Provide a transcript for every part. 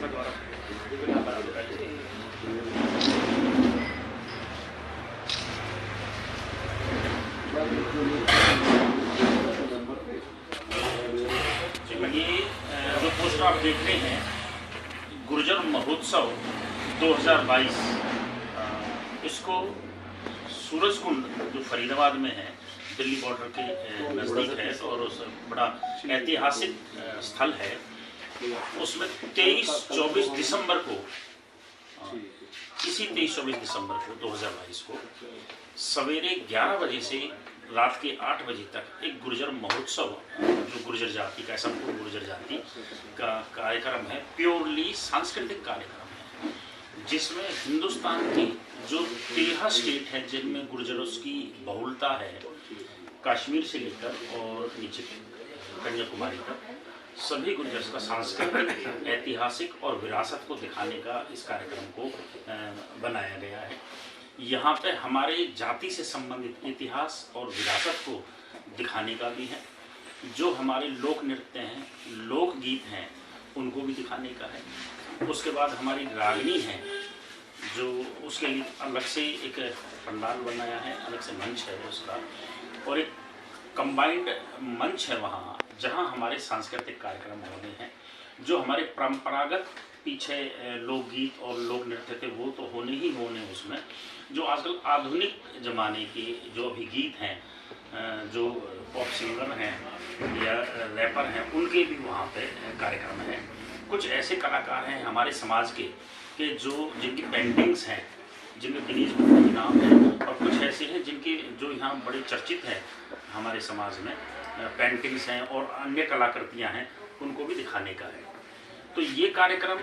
भाजपा द्वारा ये जो पोस्टर आप देख रहे हैं गुर्जर महोत्सव 2022, इसको सूरजकुंड जो फरीदाबाद में है, दिल्ली बॉर्डर के नज़दीक है और उस बड़ा ऐतिहासिक स्थल है, उसमें 23-24 दिसंबर को, इसी 23-24 दिसंबर को 2022 को सवेरे 11 बजे से रात के 8 बजे तक एक गुर्जर महोत्सव, जो गुर्जर जाति का, संपूर्ण गुर्जर जाति का कार्यक्रम है, प्योरली सांस्कृतिक कार्यक्रम है, जिसमें हिंदुस्तान की जो 13 स्टेट हैं जिनमें गुर्जरों की बहुलता है, कश्मीर से लेकर और नीचे कन्याकुमारी तक, सभी गुर्जर्स का सांस्कृतिक, ऐतिहासिक और विरासत को दिखाने का इस कार्यक्रम को बनाया गया है। यहाँ पे हमारे जाति से संबंधित इतिहास और विरासत को दिखाने का भी है, जो हमारे लोक नृत्य हैं, लोकगीत हैं, उनको भी दिखाने का है। उसके बाद हमारी रागनी है, जो उसके लिए अलग से एक पंडाल बनाया है, अलग से मंच है उसका, और एक कंबाइंड मंच है वहाँ, जहाँ हमारे सांस्कृतिक कार्यक्रम होने हैं। जो हमारे परंपरागत पीछे लोकगीत और लोक नृत्य थे वो तो होने ही होने, उसमें जो आजकल आधुनिक ज़माने के जो अभी गीत हैं, जो पॉप सिंगर हैं या रैपर हैं, उनके भी वहाँ पे कार्यक्रम हैं। कुछ ऐसे कलाकार हैं हमारे समाज के जो जिनकी पेंटिंग्स हैं, जिनके गिनीज बुक में नाम है, और कुछ ऐसे हैं जिनके जो यहाँ बड़े चर्चित हैं हमारे समाज में, पेंटिंग्स हैं और अन्य कलाकृतियाँ हैं, उनको भी दिखाने का है। तो ये कार्यक्रम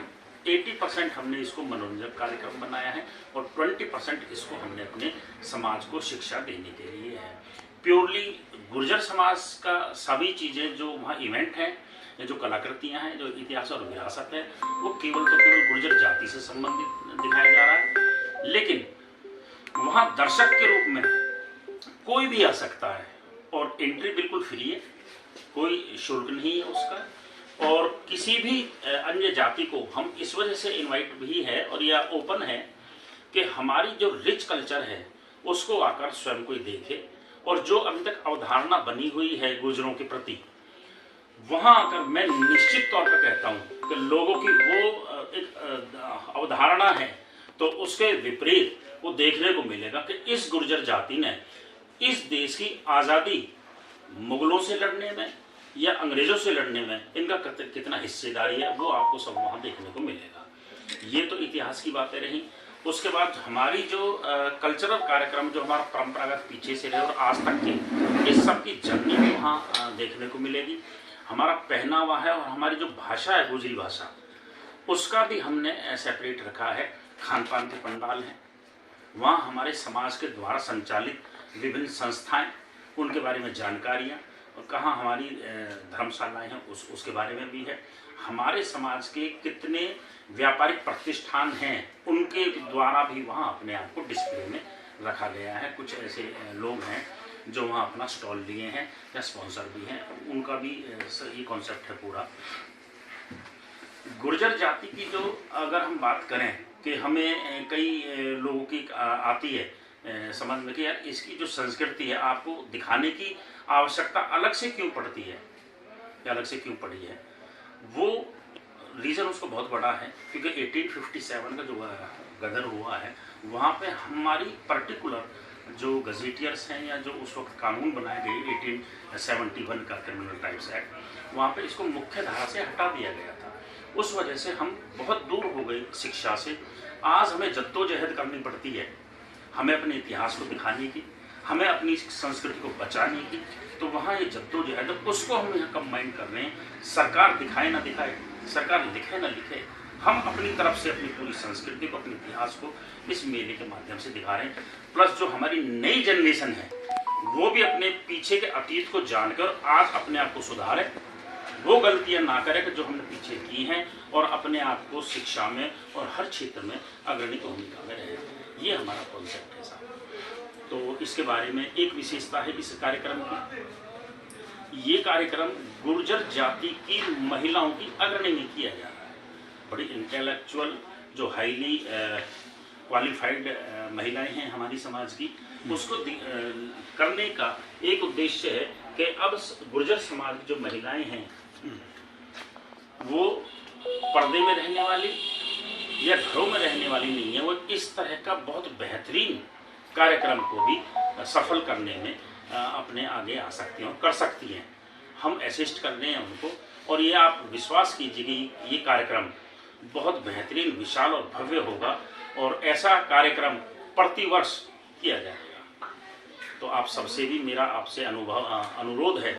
80% हमने इसको मनोरंजक कार्यक्रम बनाया है और 20% इसको हमने अपने समाज को शिक्षा देने के लिए है। प्योरली गुर्जर समाज का सभी चीज़ें जो वहाँ इवेंट हैं, जो कलाकृतियाँ हैं, जो इतिहास और विरासत है, वो केवल तो केवल गुर्जर जाति से संबंधित दिखाया जा रहा है, लेकिन वहाँ दर्शक के रूप में कोई भी आ सकता है और एंट्री बिल्कुल फ्री है, कोई शुल्क नहीं है उसका, और किसी भी अन्य जाति को हम इस वजह से इनवाइट भी है और यह ओपन है कि हमारी जो रिच कल्चर है उसको आकर स्वयं कोई देखे, और जो अभी तक अवधारणा बनी हुई है गुर्जरों के प्रति, वहाँ आकर मैं निश्चित तौर पर कहता हूँ कि लोगों की वो एक अवधारणा है, तो उसके विपरीत वो देखने को मिलेगा कि इस गुर्जर जाति ने इस देश की आज़ादी मुगलों से लड़ने में या अंग्रेजों से लड़ने में इनका कितना हिस्सेदारी है, वो आपको सब वहाँ देखने को मिलेगा। ये तो इतिहास की बातें रही। उसके बाद हमारी जो कल्चरल कार्यक्रम, जो हमारा परंपरागत पीछे से रहे और आज तक के, इस सब की जर्नी भी वहाँ देखने को मिलेगी। हमारा पहनावा है और हमारी जो भाषा है गुजरी भाषा, उसका भी हमने सेपरेट रखा है। खान पान के पंडाल हैं, वहाँ हमारे समाज के द्वारा संचालित विभिन्न संस्थाएं, उनके बारे में जानकारियाँ, और कहाँ हमारी धर्मशालाएं हैं उसके बारे में भी है। हमारे समाज के कितने व्यापारिक प्रतिष्ठान हैं, उनके द्वारा भी वहाँ अपने आप को डिस्प्ले में रखा गया है। कुछ ऐसे लोग हैं जो वहाँ अपना स्टॉल लिए हैं या स्पॉन्सर भी हैं, उनका भी ये कॉन्सेप्ट है पूरा। गुर्जर जाति की जो अगर हम बात करें कि हमें कई लोगों की आती है समझ में कि यार इसकी जो संस्कृति है आपको दिखाने की आवश्यकता अलग से क्यों पड़ती है या अलग से क्यों पड़ी है, वो रीज़न उसको बहुत बड़ा है, क्योंकि 1857 का जो गदर हुआ है, वहाँ पे हमारी पर्टिकुलर जो गजेटियर्स हैं या जो उस वक्त कानून बनाए गए 1871 का क्रिमिनल टाइप्स एक्ट, वहाँ पे इसको मुख्य धारा से हटा दिया गया था। उस वजह से हम बहुत दूर हो गए शिक्षा से। आज हमें जद्दोजहद करनी पड़ती है, हमें अपने इतिहास को दिखाने की, हमें अपनी संस्कृति को बचाने की। तो वहाँ ये जद्दोजहद, उसको हम यहाँ कंबाइन कर रहे हैं। सरकार दिखाए ना दिखाए, सरकार लिखे ना लिखे, हम अपनी तरफ से अपनी पूरी संस्कृति को, अपने इतिहास को इस मेले के माध्यम से दिखा रहे हैं। प्लस जो हमारी नई जनरेशन है वो भी अपने पीछे के अतीत को जानकर आज अपने आप को सुधारे, वो गलतियां ना करे कि जो हमने पीछे की हैं, और अपने आप को शिक्षा में और हर क्षेत्र में अग्रणी भूमिका में रहे। ये हमारा कॉन्सेप्ट है साहब। तो इसके बारे में एक विशेषता है इस कार्यक्रम की, ये कार्यक्रम गुर्जर जाति की महिलाओं की अग्रणी में किया जा रहा है। बड़ी इंटेलेक्चुअल, जो हाईली क्वालिफाइड महिलाएं हैं हमारी समाज की, उसको करने का एक उद्देश्य है कि अब गुर्जर समाज की जो महिलाएं हैं वो पर्दे में रहने वाली या घरों में रहने वाली नहीं है, वो इस तरह का बहुत बेहतरीन कार्यक्रम को भी सफल करने में अपने आगे आ सकती हैं और कर सकती हैं। हम असिस्ट कर रहे हैं उनको, और ये आप विश्वास कीजिए कि ये कार्यक्रम बहुत बेहतरीन, विशाल और भव्य होगा, और ऐसा कार्यक्रम प्रतिवर्ष किया जाएगा। तो आप सबसे भी मेरा आपसे अनुरोध है